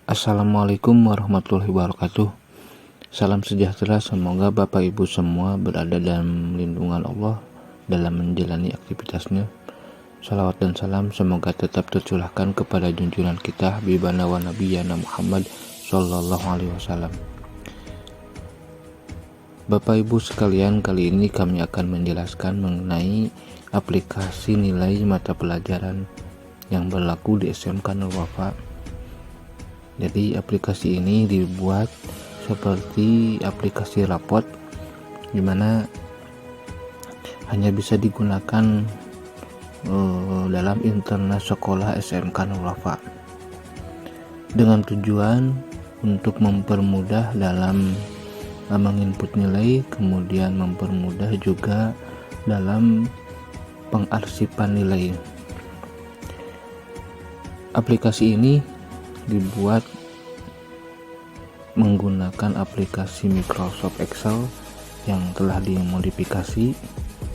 Assalamualaikum warahmatullahi wabarakatuh. Salam sejahtera, semoga Bapak Ibu semua berada dalam lindungan Allah dalam menjalani aktivitasnya. Salawat dan salam semoga tetap tercurahkan kepada junjungan kita Habibana wa Nabiyana Muhammad Sallallahu Alaihi Wasallam. Bapak Ibu sekalian, kali ini kami akan menjelaskan mengenai aplikasi nilai mata pelajaran yang berlaku di SMK Nur Wafa. Jadi aplikasi ini dibuat seperti aplikasi rapot, dimana hanya bisa digunakan dalam internet sekolah SMK Nur Wafa, dengan tujuan untuk mempermudah dalam menginput nilai, kemudian mempermudah juga dalam pengarsipan nilai. Aplikasi ini dibuat menggunakan aplikasi Microsoft Excel yang telah dimodifikasi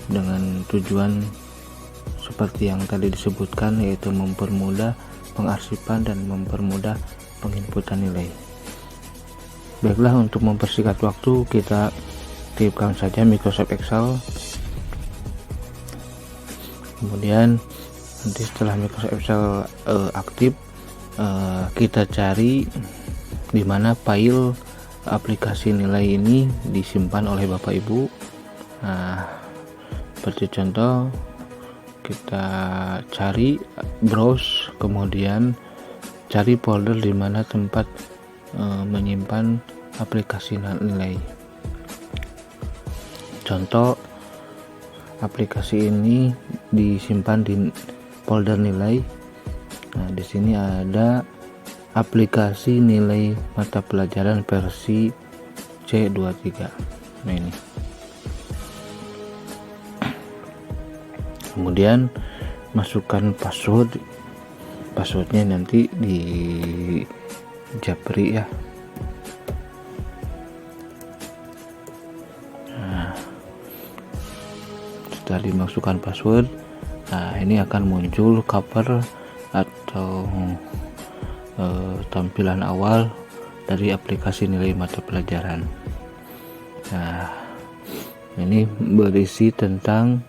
dengan tujuan seperti yang tadi disebutkan, yaitu mempermudah pengarsipan dan mempermudah penginputan nilai. Baiklah, untuk mempersingkat waktu kita aktifkan saja Microsoft Excel. Kemudian nanti setelah Microsoft Excel aktif, kita cari di mana file aplikasi nilai ini disimpan oleh Bapak Ibu. Nah, seperti contoh, kita cari browse, kemudian cari folder di mana tempat menyimpan aplikasi nilai. Contoh, aplikasi ini disimpan di folder nilai. Nah, di sini ada aplikasi nilai mata pelajaran versi C23. Nah, ini. Kemudian masukkan passwordnya nanti di Japri ya. Nah, setelah dimasukkan password, nah ini akan muncul cover atau tampilan awal dari aplikasi nilai mata pelajaran. Nah, ini berisi tentang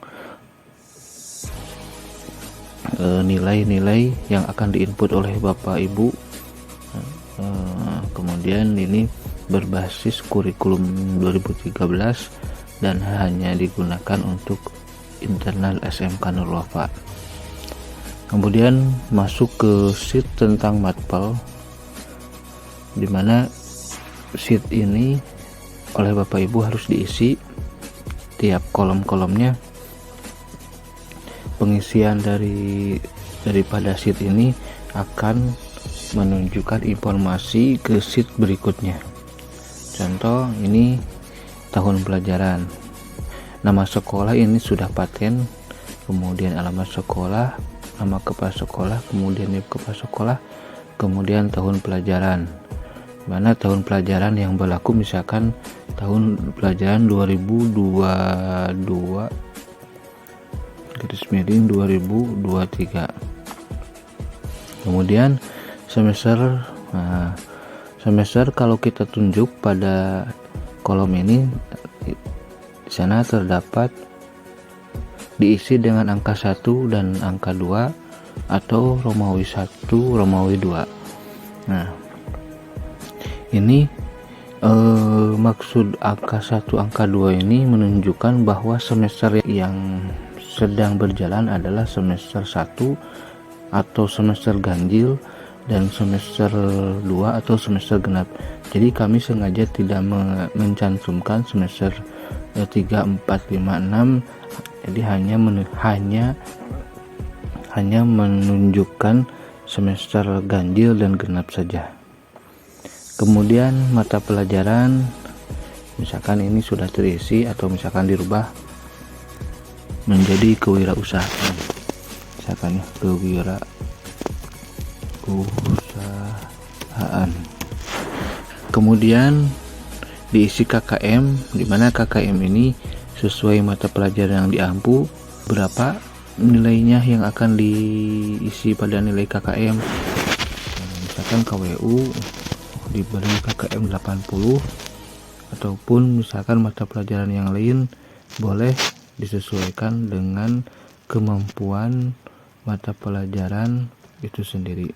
nilai-nilai yang akan diinput oleh Bapak Ibu. Kemudian ini berbasis kurikulum 2013 dan hanya digunakan untuk internal SMK Nur Wafa. Kemudian masuk ke sheet tentang matpel, dimana sheet ini oleh Bapak Ibu harus diisi tiap kolom-kolomnya. Pengisian daripada sheet ini akan menunjukkan informasi ke sheet berikutnya. Contoh, ini tahun pelajaran, nama sekolah ini sudah paten, kemudian alamat sekolah, nama kepala sekolah, kemudian nilai kepala sekolah, kemudian tahun pelajaran. Mana tahun pelajaran yang berlaku misalkan tahun pelajaran 2022/2023. Kemudian semester. Nah, semester kalau kita tunjuk pada kolom ini, di sana terdapat diisi dengan angka 1 dan angka 2 atau Romawi 1, Romawi 2. Nah, ini maksud angka 1, angka 2 ini menunjukkan bahwa semester yang sedang berjalan adalah semester 1 atau semester ganjil dan semester 2 atau semester genap. Jadi kami sengaja tidak mencantumkan semester 3, 4, 5, 6. Jadi hanya menunjukkan semester ganjil dan genap saja. Kemudian mata pelajaran, misalkan ini sudah terisi atau misalkan dirubah menjadi kewirausahaan, misalkan kewirausahaan. Kemudian diisi KKM, dimana KKM ini sesuai mata pelajaran yang diampu, berapa nilainya yang akan diisi pada nilai KKM. misalkan KWU diberi KKM 80, ataupun misalkan mata pelajaran yang lain boleh disesuaikan dengan kemampuan mata pelajaran itu sendiri.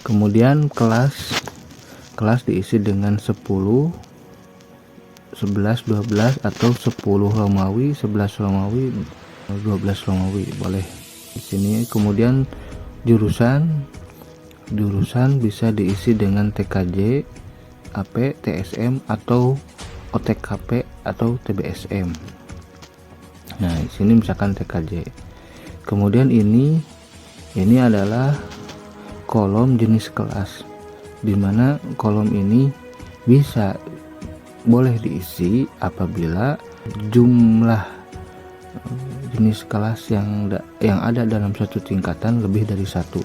Kemudian kelas diisi dengan 10, 11, 12 atau 10 Romawi, 11 Romawi, 12 Romawi boleh di sini. Kemudian jurusan bisa diisi dengan TKJ, AP, TSM atau OTKP atau TBSM. Nah, di sini misalkan TKJ. Kemudian ini adalah kolom jenis kelas, dimana kolom ini boleh diisi apabila jumlah jenis kelas yang ada dalam satu tingkatan lebih dari satu.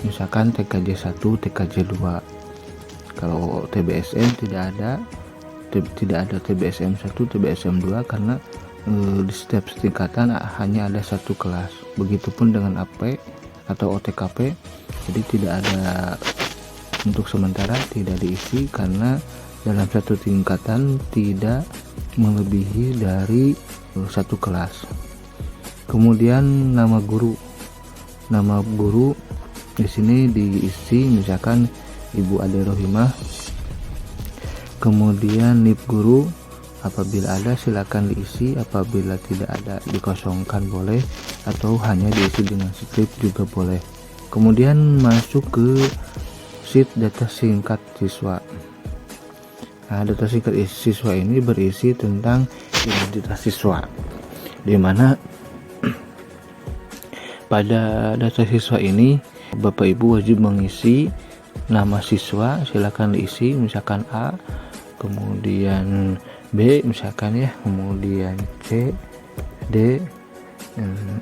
Misalkan TKJ 1, TKJ 2. Kalau TBSM tidak ada TBSM 1, TBSM 2 karena di setiap tingkatan hanya ada satu kelas. Begitupun dengan AP atau OTKP, jadi tidak ada, untuk sementara tidak diisi karena dalam satu tingkatan tidak melebihi dari satu kelas. Kemudian nama guru di sini diisi misalkan Ibu Ade Rohimah. Kemudian NIP guru, apabila ada silakan diisi, apabila tidak ada dikosongkan boleh, atau hanya diisi dengan skrip juga boleh. Kemudian masuk ke sheet data singkat siswa. Nah, data singkat siswa ini berisi tentang identitas siswa, di mana pada data siswa ini Bapak Ibu wajib mengisi nama siswa, silakan diisi misalkan A, kemudian B misalkan ya, kemudian C, D,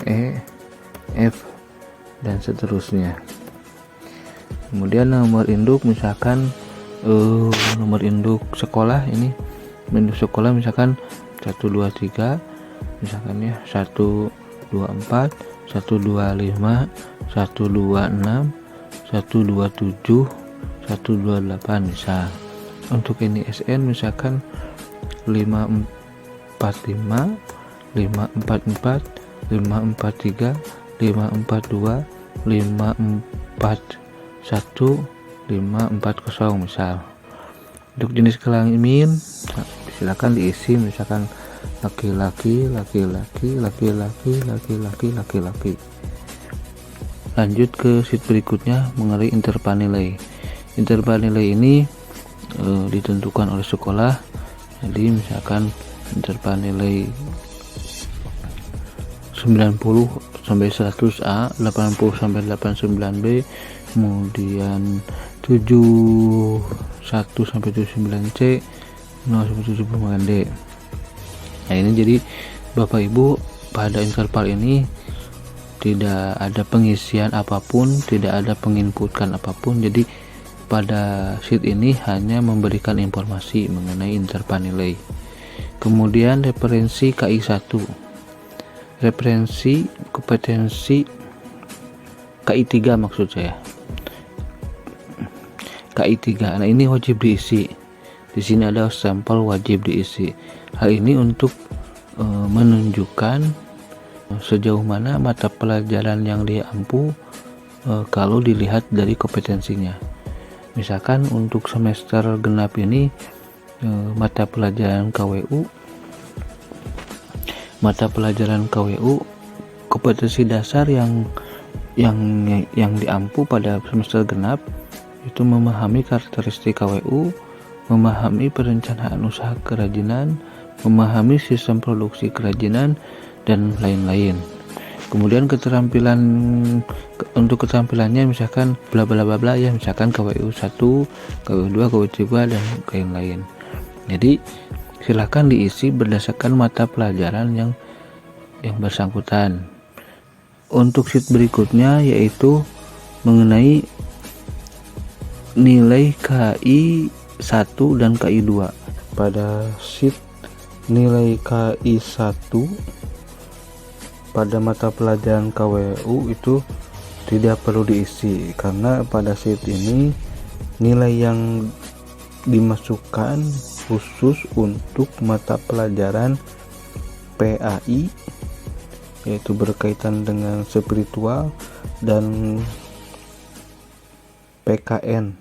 E, F dan seterusnya. Kemudian nomor induk misalkan nomor induk sekolah, ini induk sekolah misalkan 123 misalkan ya, 124, 125, 126, 127, 128 misal. Untuk ini SN misalkan 545, 544, 543, 542, 541, 540 misal. Untuk jenis kelamin silakan diisi misalkan laki-laki, laki-laki, laki-laki, laki-laki, laki-laki. Lanjut ke sheet berikutnya mengenai interval nilai. Interval nilai ini ditentukan oleh sekolah. Jadi misalkan interval nilai 90 sampai 100A, 80 sampai 89B, kemudian 71 sampai 79C, 0 sampai 79D. Nah, ini jadi Bapak Ibu pada interval ini tidak ada pengisian apapun, tidak ada penginputkan apapun. Jadi pada sheet ini hanya memberikan informasi mengenai interval nilai. Kemudian referensi KI 1, referensi kompetensi KI 3 maksud saya, KI 3. Nah, ini wajib diisi. Di sini ada sampel wajib diisi. Hal ini untuk menunjukkan sejauh mana mata pelajaran yang diampu kalau dilihat dari kompetensinya. Misalkan untuk semester genap ini mata pelajaran KWU kompetensi dasar yang diampu pada semester genap itu memahami karakteristik KWU, memahami perencanaan usaha kerajinan, memahami sistem produksi kerajinan dan lain-lain. Kemudian keterampilan, untuk keterampilannya misalkan bla bla bla bla ya, misalkan KWU 1, KWU 2, KWU 3 dan lain-lain. Jadi silakan diisi berdasarkan mata pelajaran yang bersangkutan. Untuk sheet berikutnya yaitu mengenai nilai KI 1 dan KI 2. Pada sheet nilai KI 1 pada mata pelajaran KWU itu tidak perlu diisi karena pada sheet ini nilai yang dimasukkan khusus untuk mata pelajaran PAI, yaitu berkaitan dengan spiritual, dan PKN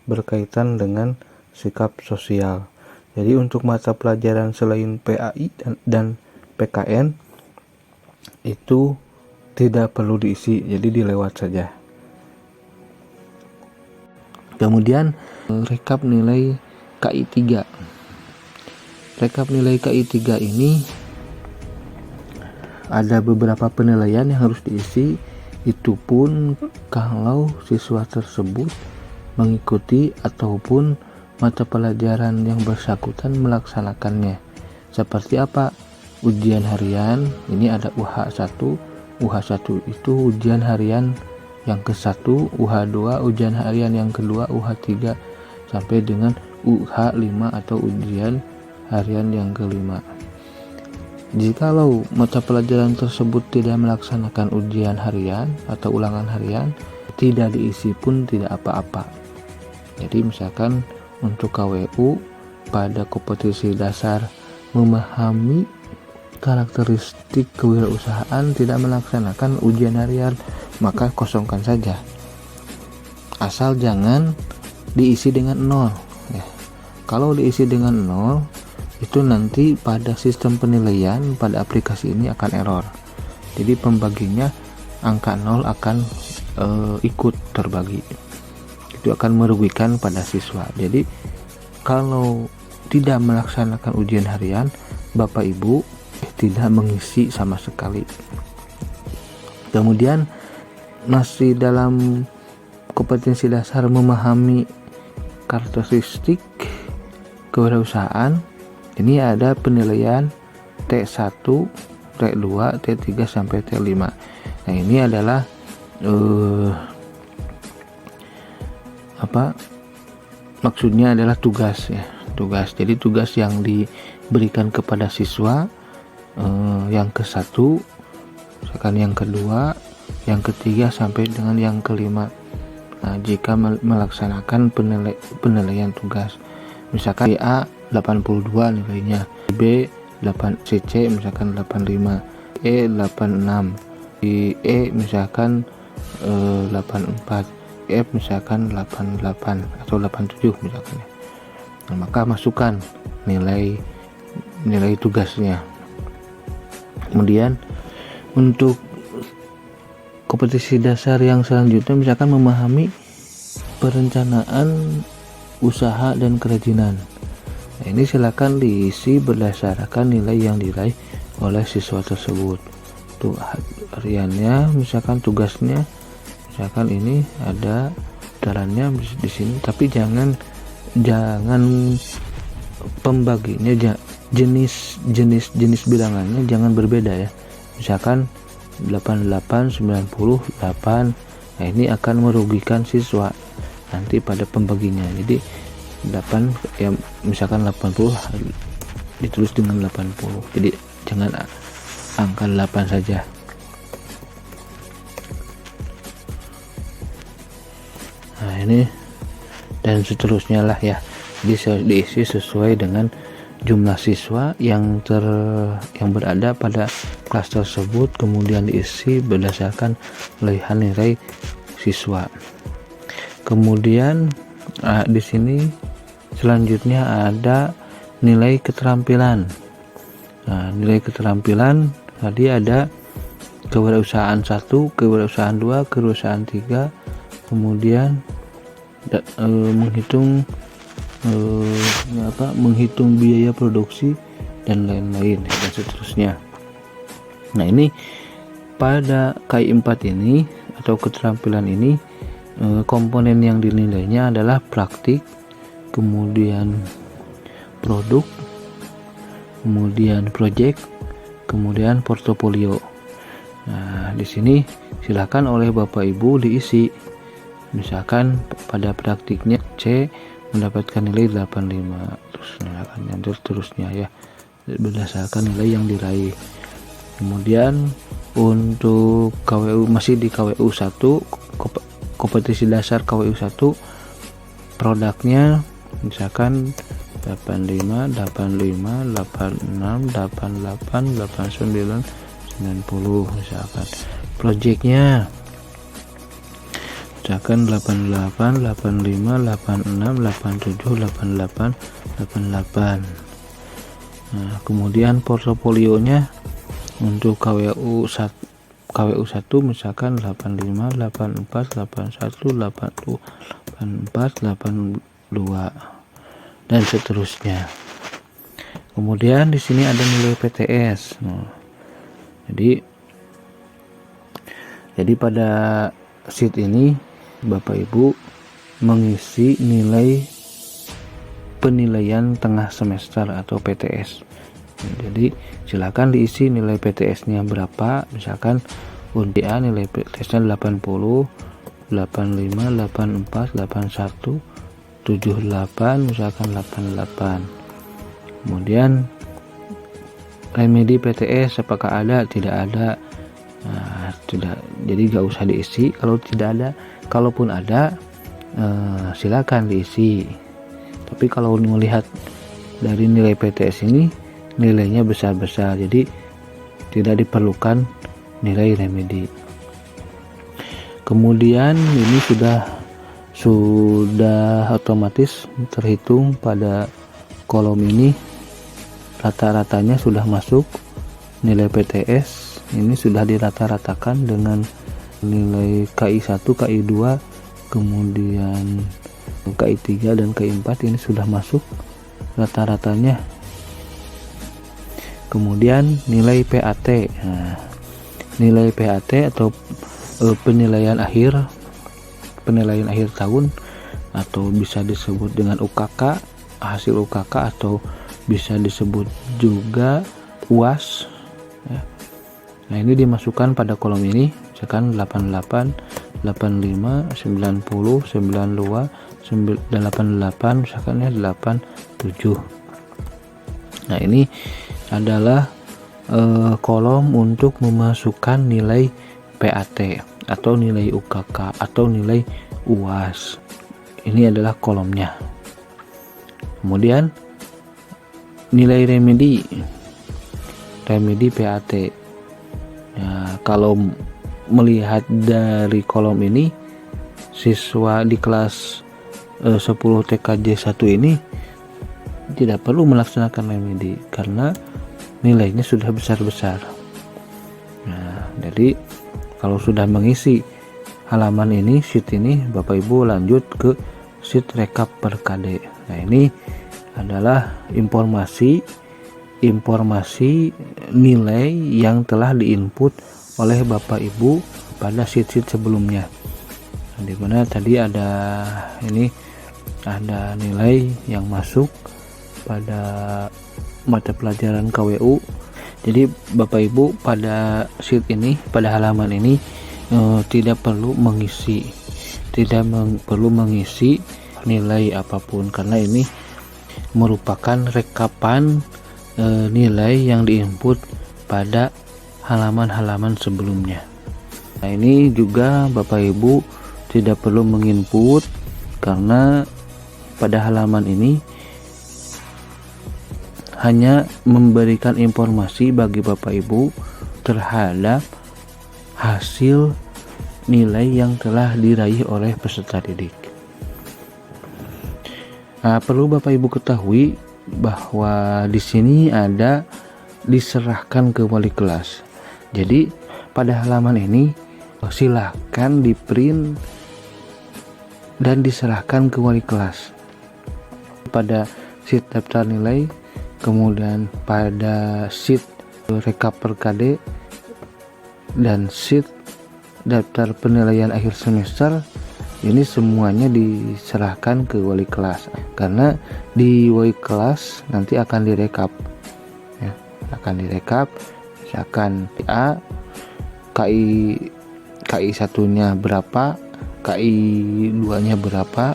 berkaitan dengan sikap sosial. Jadi untuk mata pelajaran selain PAI dan PKN itu tidak perlu diisi, jadi dilewat saja. Kemudian rekap nilai KI 3. Rekap nilai KI 3 ini ada beberapa penilaian yang harus diisi, itu pun kalau siswa tersebut mengikuti ataupun mata pelajaran yang bersangkutan melaksanakannya. Seperti apa? Ujian harian, ini ada UH1. UH1 itu ujian harian yang ke-1, UH2 ujian harian yang kedua, UH3 sampai dengan UH5 atau ujian harian yang kelima. Jikalau mata pelajaran tersebut tidak melaksanakan ujian harian atau ulangan harian, tidak diisi pun tidak apa-apa. Jadi misalkan untuk KWU pada kompetisi dasar memahami karakteristik kewirausahaan tidak melaksanakan ujian harian, maka kosongkan saja. Asal jangan diisi dengan 0 ya. Kalau diisi dengan 0 itu nanti pada sistem penilaian pada aplikasi ini akan error. Jadi pembaginya angka 0 akan ikut terbagi. Itu akan merugikan pada siswa. Jadi kalau tidak melaksanakan ujian harian, Bapak Ibu tidak mengisi sama sekali. Kemudian masih dalam kompetensi dasar memahami karakteristik kewirausahaan, ini ada penilaian T1, T2, T3 sampai T5. Nah, ini adalah maksudnya adalah tugas ya. Jadi tugas yang diberikan kepada siswa yang ke-1, misalkan yang kedua, yang ketiga sampai dengan yang kelima. Nah, jika melaksanakan penilaian tugas, misalkan A 82 nilainya, B 8, C misalkan 85, E 86, E misalkan 84, F misalkan 88 atau 87 misalkan. Nah, maka masukkan nilai tugasnya. Kemudian untuk kompetisi dasar yang selanjutnya misalkan memahami perencanaan usaha dan kerajinan. Nah, ini silakan diisi berdasarkan nilai yang diraih oleh siswa tersebut. Tuh hariannya, misalkan tugasnya, misalkan ini ada datarannya di sini, tapi jangan pembaginya jenis bilangannya jangan berbeda ya. Misalkan 88, 98. Nah, ini akan merugikan siswa nanti pada pembaginya. Jadi 8 ya, misalkan 80 ditulis dengan 80. Jadi jangan angka 8 saja. Nah, ini dan seterusnya lah ya. Jadi diisi sesuai dengan jumlah siswa yang berada pada kelas tersebut, kemudian diisi berdasarkan pilihan nilai siswa. Kemudian di sini selanjutnya ada nilai keterampilan. Nah, nilai keterampilan tadi ada kewirausahaan 1, kewirausahaan 2, kewirausahaan 3, kemudian menghitung biaya produksi dan lain-lain dan seterusnya. Nah, ini pada KI 4 ini atau keterampilan ini komponen yang dinilainya adalah praktik, kemudian produk, kemudian project, kemudian portofolio. Nah, di sini silakan oleh Bapak Ibu diisi. Misalkan pada praktiknya C mendapatkan nilai 85, terus misalkan yang terusnya ya, berdasarkan nilai yang diraih. Kemudian Untuk KWU masih di KWU 1, kompetisi dasar KWU 1, produknya misalkan 85, 85, 86, 88, 89, 90 misalkan. Projectnya misalkan 88, 85, 86, 87, 88, 88. Nah, kemudian portofolionya untuk KWU 1 misalkan 85, 84, 81, 80, 84, 82 dan seterusnya. Kemudian di sini ada nilai PTS. Nah, jadi pada sheet ini Bapak Ibu mengisi nilai penilaian tengah semester atau PTS. Jadi silakan diisi nilai PTS-nya berapa. Misalkan untuk A nilai PTS-nya 80, 85, 84, 81, 78, misalkan 88. Kemudian remedi PTS apakah ada? Tidak ada. Nah, tidak, jadi gak usah diisi kalau tidak ada. Kalaupun ada, silakan diisi. Tapi kalau melihat dari nilai PTS ini nilainya besar-besar, jadi tidak diperlukan nilai remedi. Kemudian ini sudah otomatis terhitung pada kolom ini, rata-ratanya sudah masuk. Nilai PTS ini sudah dirata-ratakan dengan nilai KI1, KI2, kemudian KI3 dan KI4 ini sudah masuk rata-ratanya. Kemudian nilai PAT. Nah, nilai PAT atau penilaian akhir tahun, atau bisa disebut dengan UKK, hasil UKK, atau bisa disebut juga UAS ya. Nah, ini dimasukkan pada kolom ini, misalkan 88, 85, 90, 92, 88, misalkan ya 87. Nah, ini adalah kolom untuk memasukkan nilai PAT atau nilai UKK atau nilai UAS. Ini adalah kolomnya. Kemudian nilai remedi PAT. Nah, kalau melihat dari kolom ini, siswa di kelas 10 TKJ 1 ini tidak perlu melaksanakan remedi karena nilainya sudah besar-besar. Nah, jadi kalau sudah mengisi halaman ini, sheet ini, Bapak Ibu lanjut ke sheet rekap per KD. Nah, ini adalah informasi nilai yang telah diinput oleh Bapak Ibu pada sheet-sheet sebelumnya. Nah, dimana tadi ada nilai yang masuk pada mata pelajaran KWU. Jadi Bapak Ibu pada sheet ini, pada halaman ini tidak perlu mengisi nilai apapun, karena ini merupakan rekapan nilai yang diinput pada halaman-halaman sebelumnya. Nah, ini juga Bapak Ibu tidak perlu menginput karena pada halaman ini hanya memberikan informasi bagi Bapak Ibu terhadap hasil nilai yang telah diraih oleh peserta didik. Nah, perlu Bapak Ibu ketahui bahwa di sini ada diserahkan ke wali kelas. Jadi pada halaman ini silahkan di print dan diserahkan ke wali kelas. Pada sheet daftar nilai, kemudian pada sheet rekap per KD dan sheet daftar penilaian akhir semester, ini semuanya diserahkan ke wali kelas, karena di wali kelas nanti akan direkap ya, misalkan A KI 1-nya berapa, KI 2-nya berapa,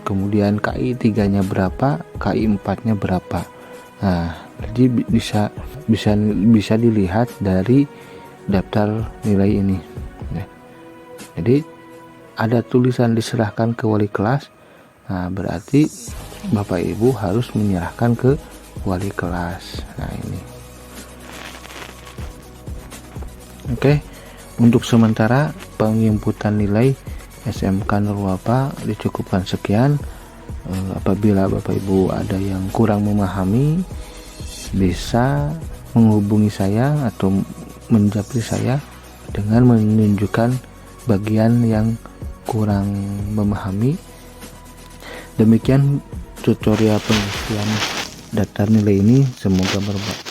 kemudian KI 3-nya berapa, KI 4-nya berapa. Nah, jadi bisa dilihat dari daftar nilai ini. Nah, jadi ada tulisan diserahkan ke wali kelas. Nah, berarti Bapak Ibu harus menyerahkan ke wali kelas. Nah, ini. Oke, untuk sementara penginputan nilai SMK Nurwapa dicukupkan sekian. Apabila Bapak Ibu ada yang kurang memahami, bisa menghubungi saya atau menjapri saya dengan menunjukkan bagian yang kurang memahami. Demikian tutorial pengisian daftar nilai ini, semoga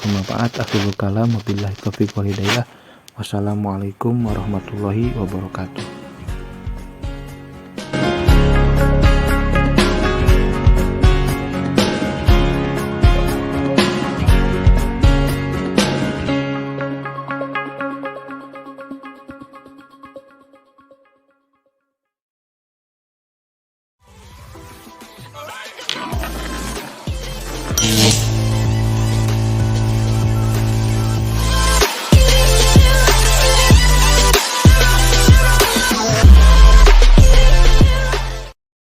bermanfaat. Akhirul kalam, wabillahi taufiq wal hidayah. Wassalamualaikum warahmatullahi wabarakatuh.